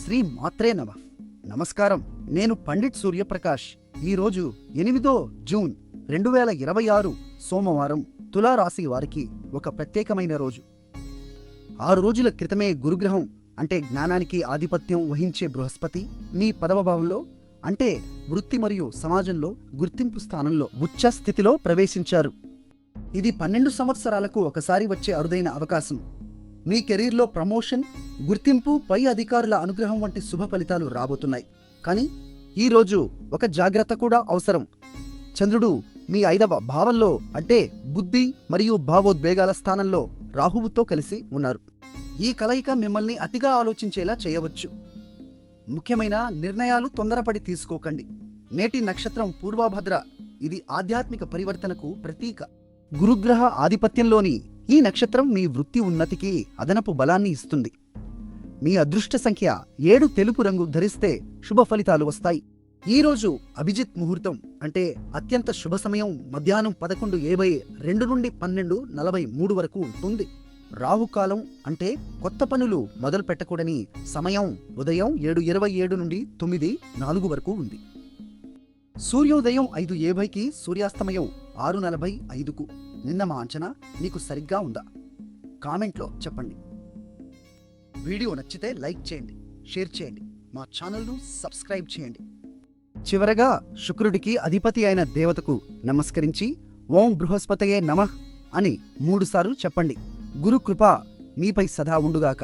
శ్రీ మాత్రే నమః. నమస్కారం. నేను పండిట్ సూర్యప్రకాష్. ఈరోజు 8 జూన్ 2026 సోమవారం తులారాశి వారికి ఒక ప్రత్యేకమైన రోజు. 6 రోజుల క్రితమే గురుగ్రహం అంటే జ్ఞానానికి ఆధిపత్యం వహించే బృహస్పతి మీ 10వ భావంలో అంటే వృత్తి మరియు సమాజంలో గుర్తింపు స్థానంలో ఉచ్చ స్థితిలో ప్రవేశించారు. ఇది 12 సంవత్సరాలకు ఒకసారి వచ్చే అరుదైన అవకాశం. మీ కెరీర్లో ప్రమోషన్, గుర్తింపు, పై అధికారుల అనుగ్రహం వంటి శుభ ఫలితాలు రాబోతున్నాయి. కానీ ఈరోజు ఒక జాగ్రత్త కూడా అవసరం. చంద్రుడు మీ 5వ భావంలో అంటే బుద్ధి మరియు భావోద్వేగాల స్థానంలో రాహువుతో కలిసి ఉన్నారు. ఈ కలయిక మిమ్మల్ని అతిగా ఆలోచించేలా చేయవచ్చు. ముఖ్యమైన నిర్ణయాలు తొందరపడి తీసుకోకండి. నేటి నక్షత్రం పూర్వభద్ర. ఇది ఆధ్యాత్మిక పరివర్తనకు ప్రతీక. గురుగ్రహ ఆధిపత్యంలోని ఈ నక్షత్రం మీ వృత్తి ఉన్నతికి అదనపు బలాన్ని ఇస్తుంది. మీ అదృష్ట సంఖ్య 7. తెలుపు రంగు ధరిస్తే శుభ ఫలితాలు వస్తాయి. ఈరోజు అభిజిత్ ముహూర్తం అంటే అత్యంత శుభ సమయం మధ్యాహ్నం 11:52 నుండి 12:43 వరకు ఉంటుంది. రాహుకాలం అంటే కొత్త పనులు మొదలు పెట్టకూడని సమయం ఉదయం 7:27 నుండి 9:04 వరకు ఉంది. సూర్యోదయం 5:50కి, సూర్యాస్తమయం 6:45కు. నిన్న మా అంచనా మీకు సరిగ్గా ఉందా? కామెంట్లో చెప్పండి. వీడియో నచ్చితే లైక్ చేయండి, షేర్ చేయండి, మా ఛానల్ను సబ్స్క్రైబ్ చేయండి. చివరగా శుక్రుడికి అధిపతి అయిన దేవతకు నమస్కరించి ఓం బృహస్పతయే నమః అని 3 సార్లు చెప్పండి. గురు కృప మీపై సదా ఉండుగాక.